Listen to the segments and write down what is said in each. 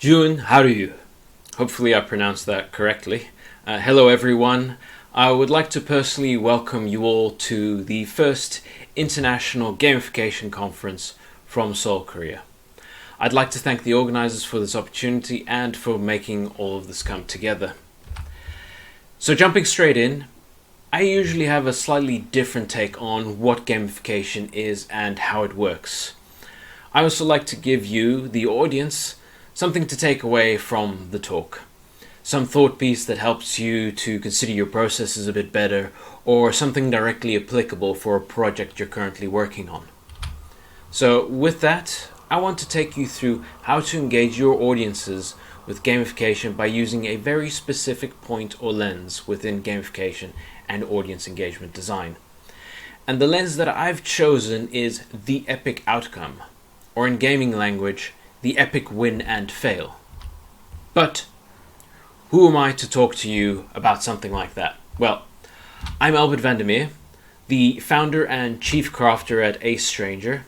Jun Haru. Hopefully I pronounced that correctly. Hello everyone. I would like to personally welcome you all to the first International Gamification Conference from Seoul, Korea. I'd like to thank the organizers for this opportunity and for making all of this come together. So jumping straight in, I usually have a slightly different take on what gamification is and how it works. I also like to give you, the audience, something to take away from the talk. Some thought piece that helps you to consider your processes a bit better, or something directly applicable for a project you're currently working on. So with that, I want to take you through how to engage your audiences with gamification by using a very specific point or lens within gamification and audience engagement design. And the lens that I've chosen is the epic outcome, or in gaming language, the epic win and fail. But who am I to talk to you about something like that? Well, I'm Albert van der Meer, the founder and chief crafter at æStranger.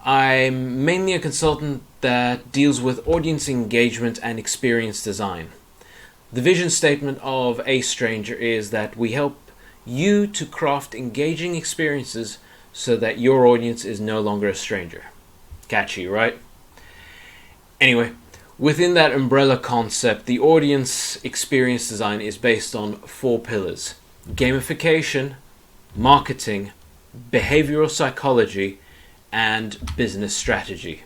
I'm mainly a consultant that deals with audience engagement and experience design. The vision statement of æStranger is that we help you to craft engaging experiences so that your audience is no longer a stranger. Catchy, right? Anyway, within that umbrella concept, the audience experience design is based on 4 pillars: gamification, marketing, behavioral psychology, and business strategy.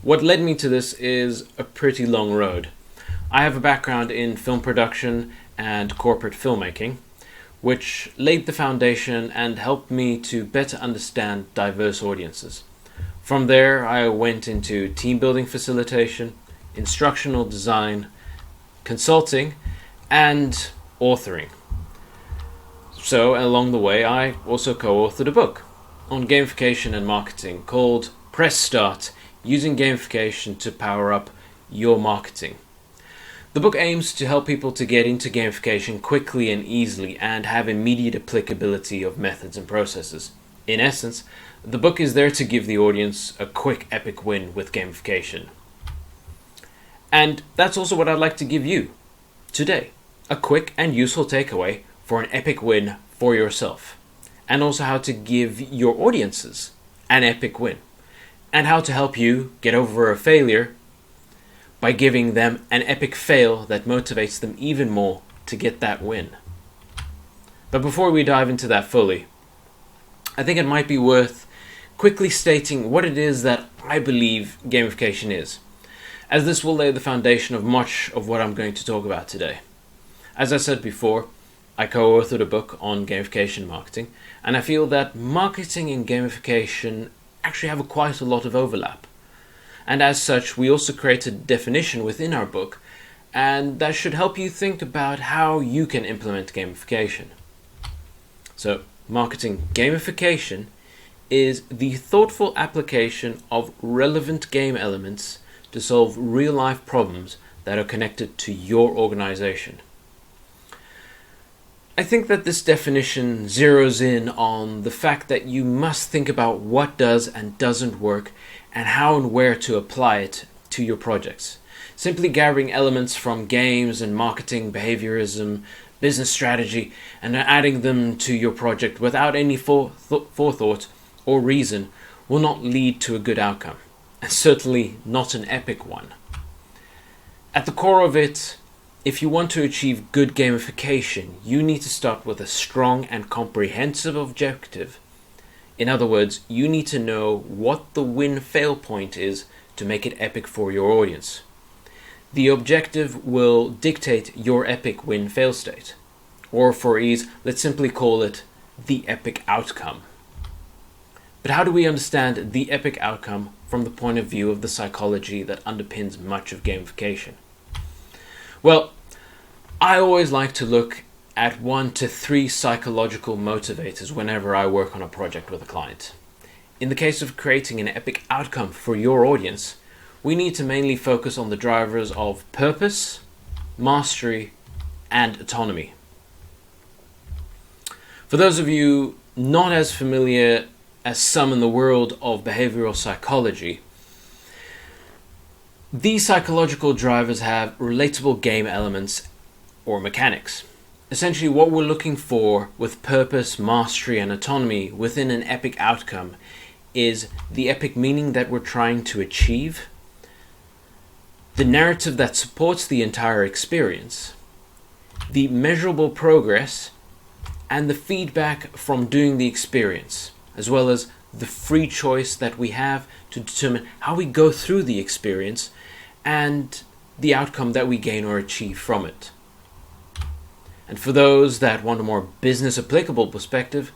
What led me to this is a pretty long road. I have a background in film production and corporate filmmaking, which laid the foundation and helped me to better understand diverse audiences. From there, I went into team building facilitation, instructional design, consulting, and authoring. So along the way, I also co-authored a book on gamification and marketing called Press Start: Using Gamification to Power Up Your Marketing. The book aims to help people to get into gamification quickly and easily and have immediate applicability of methods and processes. In essence, the book is there to give the audience a quick epic win with gamification. And that's also what I'd like to give you today. A quick and useful takeaway for an epic win for yourself. And also how to give your audiences an epic win. And how to help you get over a failure by giving them an epic fail that motivates them even more to get that win. But before we dive into that fully, I think it might be worth quickly stating what it is that I believe gamification is, as this will lay the foundation of much of what I'm going to talk about today. As I said before, I co-authored a book on gamification marketing, and I feel that marketing and gamification actually have quite a lot of overlap. And as such, we also created a definition within our book, and that should help you think about how you can implement gamification. So, marketing gamification is the thoughtful application of relevant game elements to solve real-life problems that are connected to your organization. I think that this definition zeroes in on the fact that you must think about what does and doesn't work and how and where to apply it to your projects. Simply gathering elements from games and marketing, behaviorism, business strategy, and adding them to your project without any forethought or reason will not lead to a good outcome, and certainly not an epic one. At the core of it, if you want to achieve good gamification, you need to start with a strong and comprehensive objective. In other words, you need to know what the win-fail point is to make it epic for your audience. The objective will dictate your epic win-fail state. Or for ease, let's simply call it the epic outcome. But how do we understand the epic outcome from the point of view of the psychology that underpins much of gamification? Well, I always like to look at 1 to 3 psychological motivators whenever I work on a project with a client. In the case of creating an epic outcome for your audience, we need to mainly focus on the drivers of purpose, mastery, and autonomy. For those of you not as familiar as some in the world of behavioral psychology, These psychological drivers have relatable game elements or mechanics. Essentially, what we're looking for with purpose, mastery, and autonomy within an epic outcome is the epic meaning that we're trying to achieve, the narrative that supports the entire experience, the measurable progress, and the feedback from doing the experience, as well as the free choice that we have to determine how we go through the experience and the outcome that we gain or achieve from it. And for those that want a more business applicable perspective,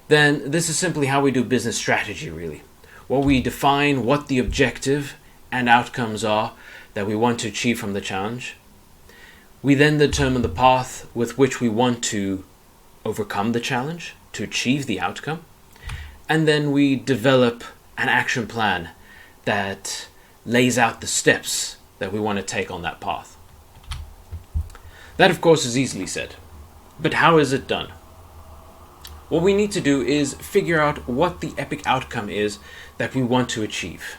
then this is simply how we do business strategy, really. Where we define what the objective and outcomes are that we want to achieve from the challenge. We then determine the path with which we want to overcome the challenge, to achieve the outcome. And then we develop an action plan that lays out the steps that we want to take on that path. That, of course, is easily said. But how is it done? What we need to do is figure out what the epic outcome is that we want to achieve.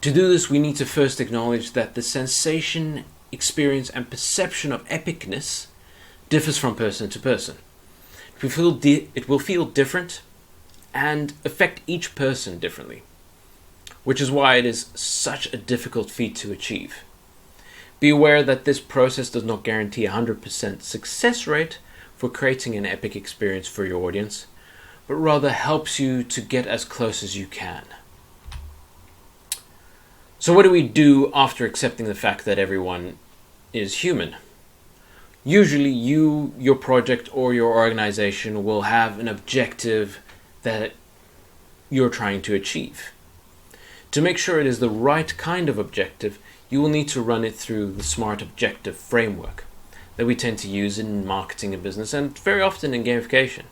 To do this, we need to first acknowledge that the sensation, experience, and perception of epicness differs from person to person. It will feel different and affect each person differently, which is why it is such a difficult feat to achieve. Be aware that this process does not guarantee a 100% success rate for creating an epic experience for your audience, but rather helps you to get as close as you can. So what do we do after accepting the fact that everyone is human? Usually your project or your organization will have an objective that you're trying to achieve. To make sure it is the right kind of objective, you will need to run it through the SMART objective framework that we tend to use in marketing and business, and very often in gamification.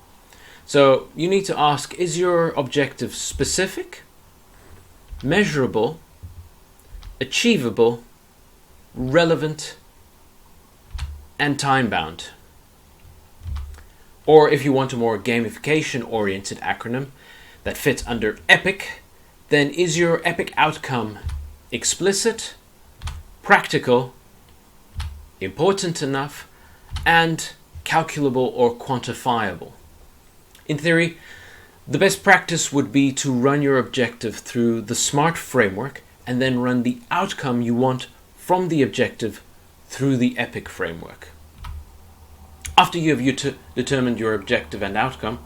So you need to ask, is your objective specific, measurable, achievable, relevant, and time-bound? Or if you want a more gamification-oriented acronym that fits under EPIC, then is your epic outcome explicit, practical, important enough, and calculable or quantifiable? In theory, the best practice would be to run your objective through the SMART framework and then run the outcome you want from the objective through the EPIC framework. After you have determined your objective and outcome,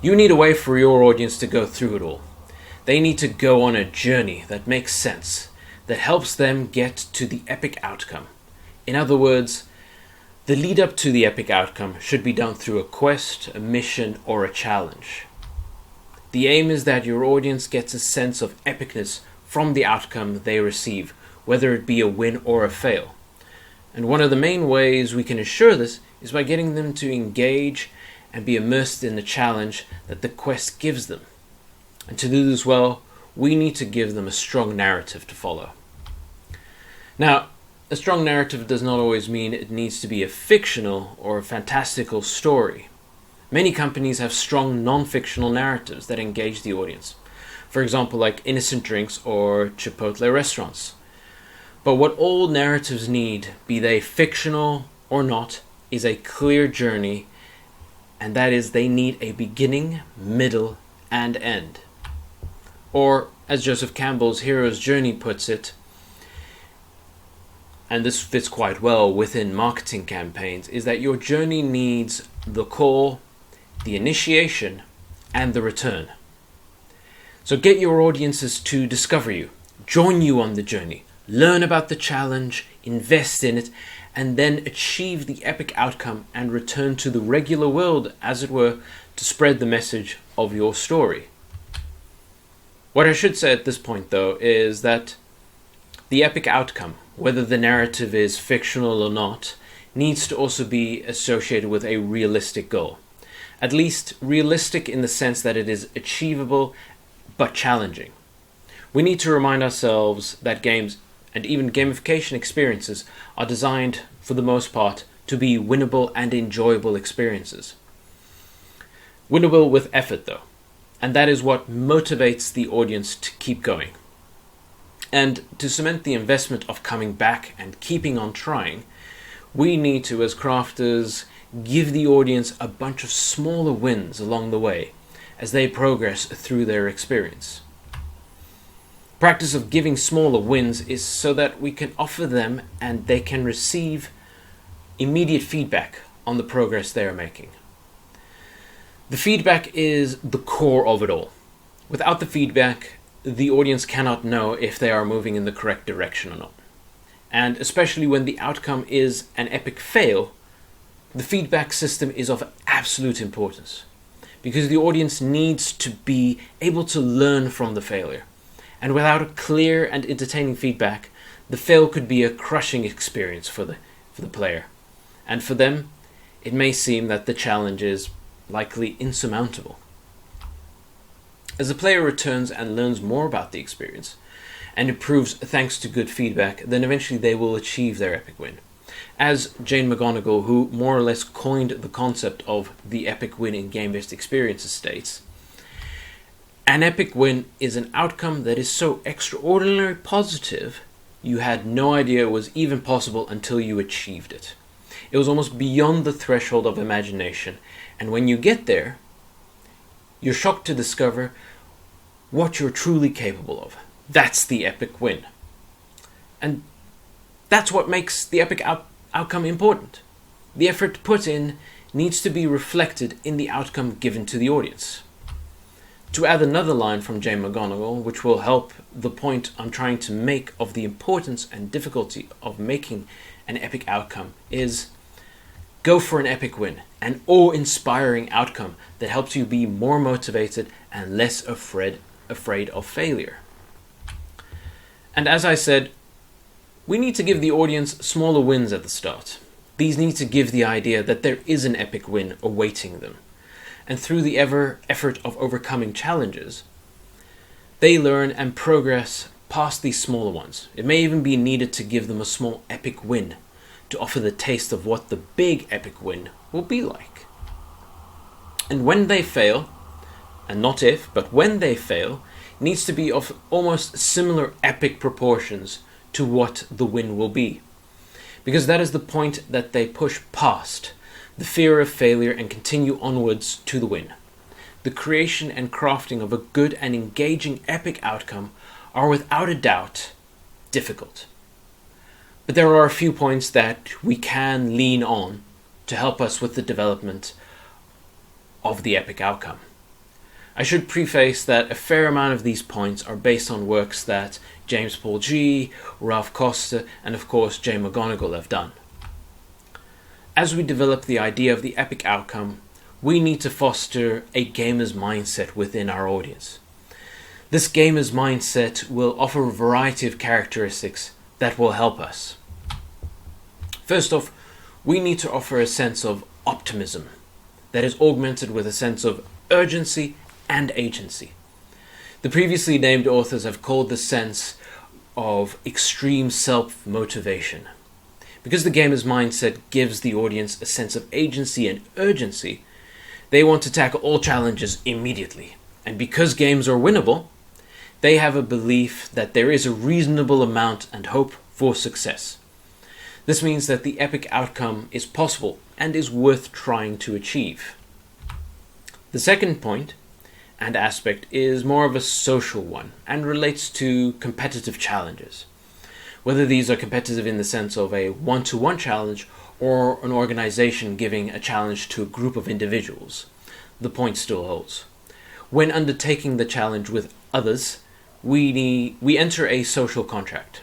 you need a way for your audience to go through it all. They need to go on a journey that makes sense, that helps them get to the epic outcome. In other words, the lead up to the epic outcome should be done through a quest, a mission, or a challenge. The aim is that your audience gets a sense of epicness from the outcome they receive, whether it be a win or a fail. And one of the main ways we can ensure this is by getting them to engage and be immersed in the challenge that the quest gives them. And to do this well, we need to give them a strong narrative to follow. Now, a strong narrative does not always mean it needs to be a fictional or a fantastical story. Many companies have strong non-fictional narratives that engage the audience. For example, like Innocent Drinks or Chipotle restaurants. But what all narratives need, be they fictional or not, is a clear journey, and that is they need a beginning, middle, and end. Or, as Joseph Campbell's Hero's Journey puts it, and this fits quite well within marketing campaigns, is that your journey needs the call, the initiation, and the return. So get your audiences to discover you, join you on the journey, learn about the challenge, invest in it, and then achieve the epic outcome and return to the regular world, as it were, to spread the message of your story. What I should say at this point, though, is that the epic outcome, whether the narrative is fictional or not, needs to also be associated with a realistic goal. At least realistic in the sense that it is achievable but challenging. We need to remind ourselves that games and even gamification experiences are designed, for the most part, to be winnable and enjoyable experiences. Winnable with effort, though, and that is what motivates the audience to keep going. And to cement the investment of coming back and keeping on trying, we need to, as crafters, give the audience a bunch of smaller wins along the way as they progress through their experience. Practice of giving smaller wins is so that we can offer them and they can receive immediate feedback on the progress they are making. The feedback is the core of it all. Without the feedback, the audience cannot know if they are moving in the correct direction or not. And especially when the outcome is an epic fail, the feedback system is of absolute importance, because the audience needs to be able to learn from the failure. And without a clear and entertaining feedback, the fail could be a crushing experience for the player. And for them, it may seem that the challenge is likely insurmountable. As the player returns and learns more about the experience and improves thanks to good feedback, then eventually they will achieve their epic win. As Jane McGonigal, who more or less coined the concept of the epic win in game-based experiences, states, "An epic win is an outcome that is so extraordinarily positive you had no idea it was even possible until you achieved it. It was almost beyond the threshold of imagination, and when you get there, you're shocked to discover what you're truly capable of. That's the epic win." And that's what makes the epic outcome important. The effort put in needs to be reflected in the outcome given to the audience. To add another line from Jane McGonigal, which will help the point I'm trying to make of the importance and difficulty of making an epic outcome, is go for an epic win, an awe-inspiring outcome that helps you be more motivated and less afraid of failure. And as I said, we need to give the audience smaller wins at the start. These need to give the idea that there is an epic win awaiting them. And through the effort of overcoming challenges, they learn and progress past these smaller ones. It may even be needed to give them a small epic win to offer the taste of what the big epic win will be like. And when they fail, and not if, but when they fail, it needs to be of almost similar epic proportions to what the win will be. Because that is the point that they push past the fear of failure and continue onwards to the win. The creation and crafting of a good and engaging epic outcome are without a doubt difficult. But there are a few points that we can lean on to help us with the development of the epic outcome. I should preface that a fair amount of these points are based on works that James Paul G., Ralph Costa, and of course Jane McGonigal have done. As we develop the idea of the epic outcome, we need to foster a gamer's mindset within our audience. This gamer's mindset will offer a variety of characteristics that will help us. First off, we need to offer a sense of optimism that is augmented with a sense of urgency and agency. The previously named authors have called this sense of extreme self-motivation. Because the gamer's mindset gives the audience a sense of agency and urgency, they want to tackle all challenges immediately. And because games are winnable, they have a belief that there is a reasonable amount and hope for success. This means that the epic outcome is possible and is worth trying to achieve. The second point and aspect is more of a social one and relates to competitive challenges. Whether these are competitive in the sense of a one-to-one challenge or an organization giving a challenge to a group of individuals, the point still holds. When undertaking the challenge with others, we enter a social contract.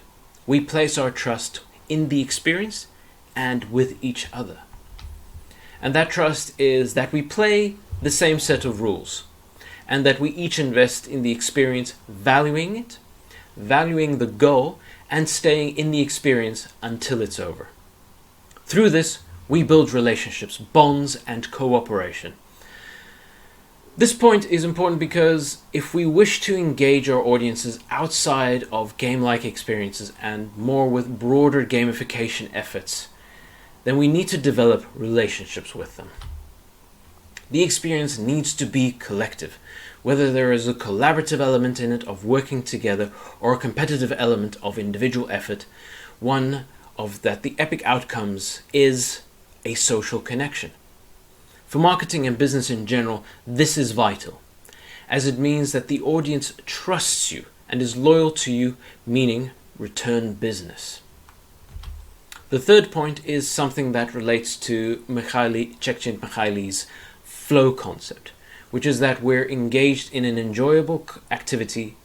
We place our trust in the experience and with each other. And that trust is that we play the same set of rules, and that we each invest in the experience, valuing it, valuing the goal, and staying in the experience until it's over. Through this, we build relationships, bonds, and cooperation. This point is important because if we wish to engage our audiences outside of game-like experiences and more with broader gamification efforts, then we need to develop relationships with them. The experience needs to be collective. whether there is a collaborative element in it of working together or a competitive element of individual effort, one of that the epic outcomes is a social connection. For marketing and business in general, this is vital, as it means that the audience trusts you and is loyal to you, meaning return business. The third point is something that relates to Csikszentmihalyi's flow concept, which is that we're engaged in an enjoyable activity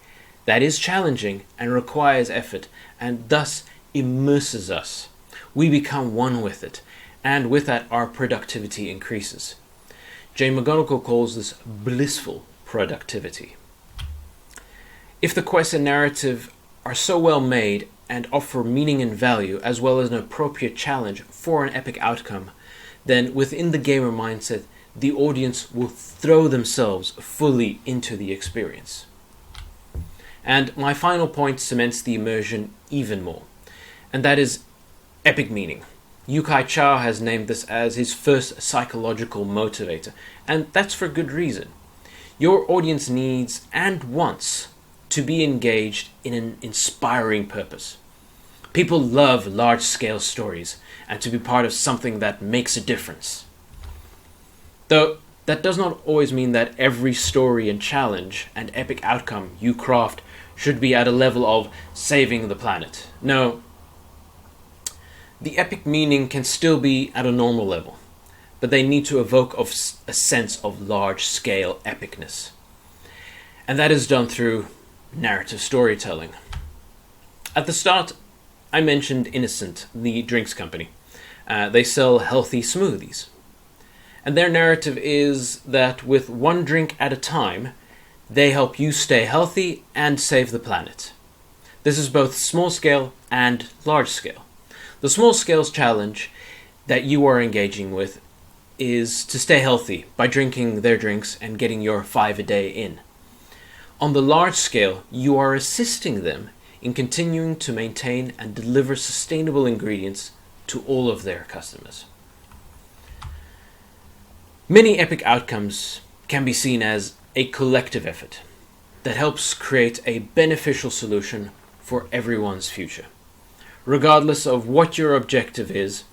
that is challenging and requires effort and thus immerses us. We become one with it, and with that our productivity increases. Jane McGonigal calls this blissful productivity. If the quest and narrative are so well made and offer meaning and value as well as an appropriate challenge for an epic outcome, then within the gamer mindset, the audience will throw themselves fully into the experience. And my final point cements the immersion even more, and that is epic meaning. Yu-Kai Chao has named this as his first psychological motivator, and that's for good reason. Your audience needs and wants to be engaged in an inspiring purpose. People love large-scale stories and to be part of something that makes a difference. Though that does not always mean that every story and challenge and epic outcome you craft should be at a level of saving the planet. No, the epic meaning can still be at a normal level, but they need to evoke a sense of large-scale epicness. And that is done through narrative storytelling. At the start, I mentioned Innocent, the drinks company. They sell healthy smoothies. And their narrative is that with one drink at a time, they help you stay healthy and save the planet. This is both small scale and large scale. The small scale challenge that you are engaging with is to stay healthy by drinking their drinks and getting your 5 a day in. On the large scale, you are assisting them in continuing to maintain and deliver sustainable ingredients to all of their customers. Many epic outcomes can be seen as a collective effort that helps create a beneficial solution for everyone's future. Regardless of what your objective is,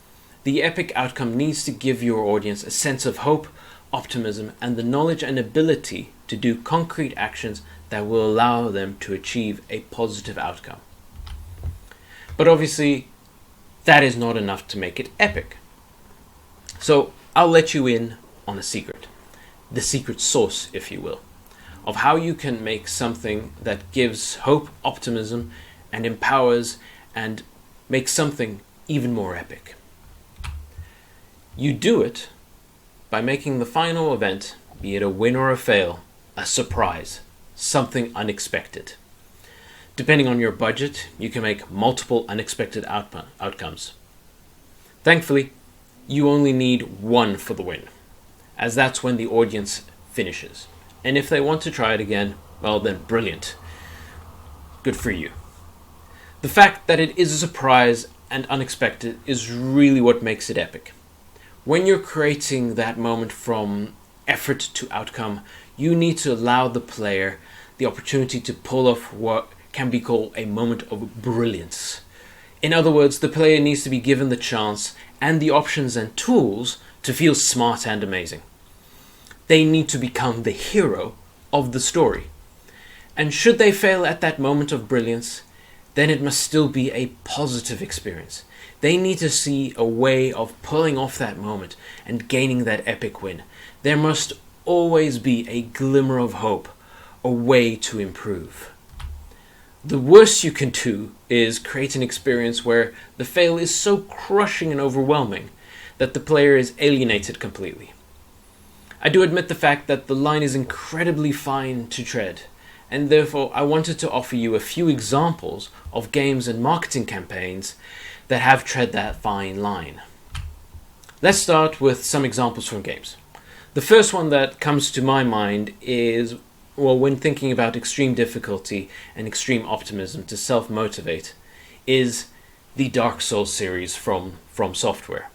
the epic outcome needs to give your audience a sense of hope, optimism, and the knowledge and ability to do concrete actions that will allow them to achieve a positive outcome. But obviously, that is not enough to make it epic. So I'll let you in on a secret, the secret sauce, if you will, of how you can make something that gives hope, optimism, and empowers and makes something even more epic. You do it by making the final event, be it a win or a fail, a surprise, something unexpected. Depending on your budget, you can make multiple unexpected outcomes. Thankfully, you only need one for the win, as that's when the audience finishes. And if they want to try it again, well then brilliant. Good for you. The fact that it is a surprise and unexpected is really what makes it epic. When you're creating that moment from effort to outcome, you need to allow the player the opportunity to pull off what can be called a moment of brilliance. In other words, the player needs to be given the chance and the options and tools to feel smart and amazing. They need to become the hero of the story. And should they fail at that moment of brilliance, then it must still be a positive experience. They need to see a way of pulling off that moment and gaining that epic win. There must always be a glimmer of hope, a way to improve. The worst you can do is create an experience where the fail is so crushing and overwhelming that the player is alienated completely. I do admit the fact that the line is incredibly fine to tread, and therefore I wanted to offer you a few examples of games and marketing campaigns that have tread that fine line. Let's start with some examples from games. The first one that comes to my mind is, well, when thinking about extreme difficulty and extreme optimism to self-motivate, is the Dark Souls series from Software.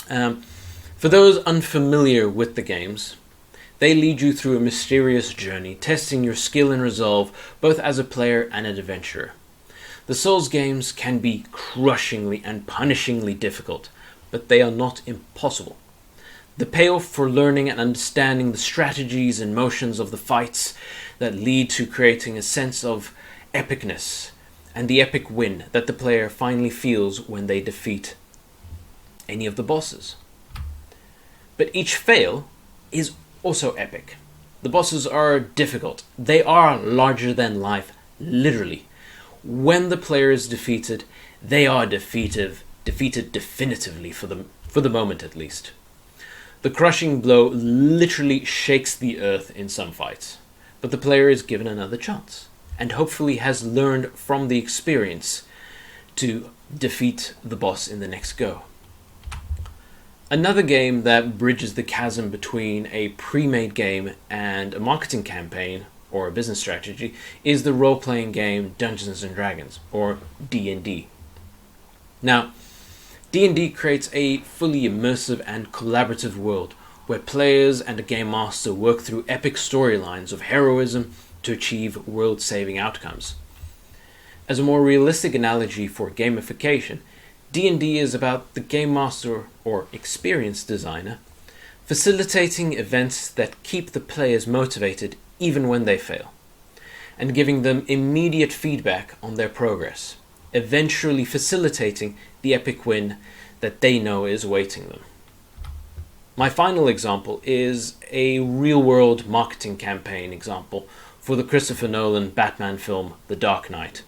For those unfamiliar with the games, They lead you through a mysterious journey, testing your skill and resolve both as a player and an adventurer. The Souls games can be crushingly and punishingly difficult, but they are not impossible. The payoff for learning and understanding the strategies and motions of the fights that lead to creating a sense of epicness, and the epic win that the player finally feels when they defeat any of the bosses. But each fail is also epic. The bosses are difficult. They are larger than life, literally. When the player is defeated, they are defeated definitively for the moment at least. The crushing blow literally shakes the earth in some fights, but the player is given another chance, and hopefully has learned from the experience to defeat the boss in the next go. Another game that bridges the chasm between a pre-made game and a marketing campaign or a business strategy is the role-playing game Dungeons & Dragons, or D&D. Now, D&D creates a fully immersive and collaborative world where players and a game master work through epic storylines of heroism to achieve world-saving outcomes. As a more realistic analogy for gamification, D&D is about the game master or experience designer facilitating events that keep the players motivated even when they fail, and giving them immediate feedback on their progress, eventually facilitating the epic win that they know is awaiting them. My final example is a real-world marketing campaign example for the Christopher Nolan Batman film The Dark Knight.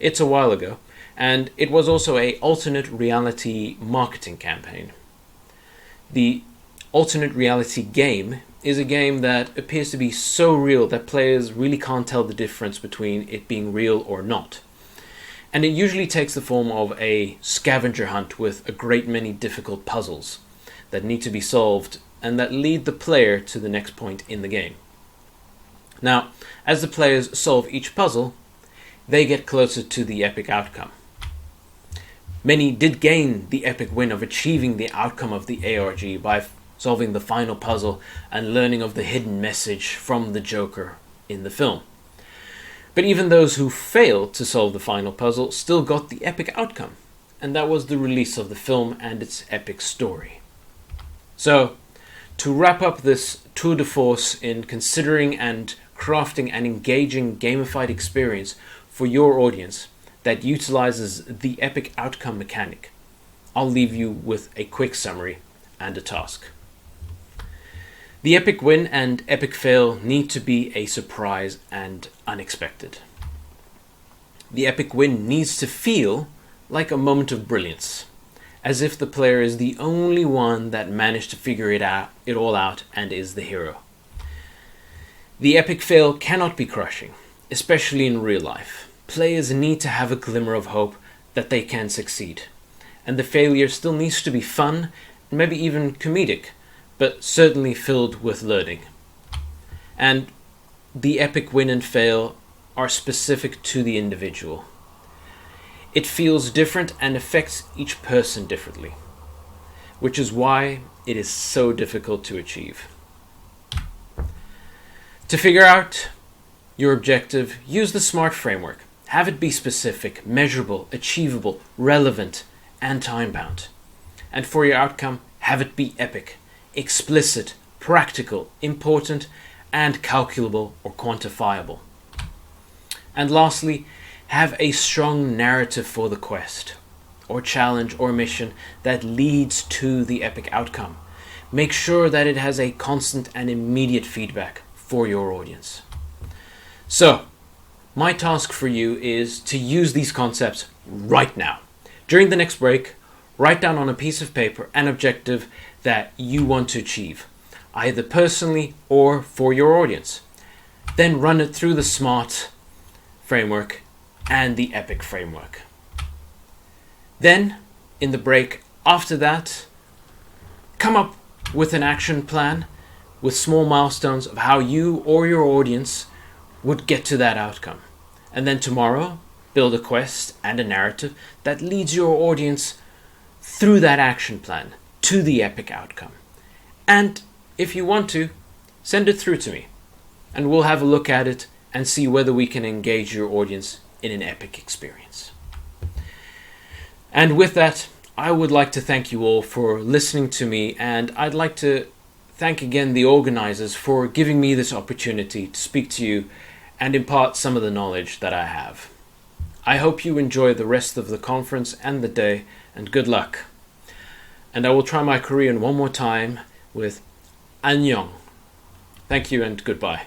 It's a while ago, and it was also an alternate reality marketing campaign. The alternate reality game is a game that appears to be so real that players really can't tell the difference between it being real or not. And it usually takes the form of a scavenger hunt with a great many difficult puzzles that need to be solved and that lead the player to the next point in the game. Now, as the players solve each puzzle, they get closer to the epic outcome. Many did gain the epic win of achieving the outcome of the ARG by solving the final puzzle and learning of the hidden message from the Joker in the film. But even those who failed to solve the final puzzle still got the epic outcome, and that was the release of the film and its epic story. So, to wrap up this tour de force in considering and crafting an engaging gamified experience for your audience that utilizes the epic outcome mechanic, I'll leave you with a quick summary and a task. The epic win and epic fail need to be a surprise and unexpected. The epic win needs to feel like a moment of brilliance, as if the player is the only one that managed to figure it all out and is the hero. The epic fail cannot be crushing, especially in real life. Players need to have a glimmer of hope that they can succeed, and the failure still needs to be fun and maybe even comedic, but certainly filled with learning. And the epic win and fail are specific to the individual. It feels different and affects each person differently, which is why it is so difficult to achieve. To figure out your objective, use the SMART framework. Have it be specific, measurable, achievable, relevant, and time-bound. And for your outcome, have it be epic, explicit, practical, important, and calculable or quantifiable. And lastly, have a strong narrative for the quest, or challenge, or mission that leads to the epic outcome. Make sure that it has a constant and immediate feedback for your audience. So, my task for you is to use these concepts right now. During the next break, write down on a piece of paper an objective that you want to achieve, either personally or for your audience. Then run it through the SMART framework and the EPIC framework. Then, in the break after that, come up with an action plan with small milestones of how you or your audience would get to that outcome. And then tomorrow, build a quest and a narrative that leads your audience through that action plan to the epic outcome. And if you want to, send it through to me, and we'll have a look at it and see whether we can engage your audience in an epic experience. And with that, I would like to thank you all for listening to me, and I'd like to thank again the organizers for giving me this opportunity to speak to you and impart some of the knowledge that I have. I hope you enjoy the rest of the conference and the day, and good luck. And I will try my Korean one more time with 안녕. Thank you and goodbye.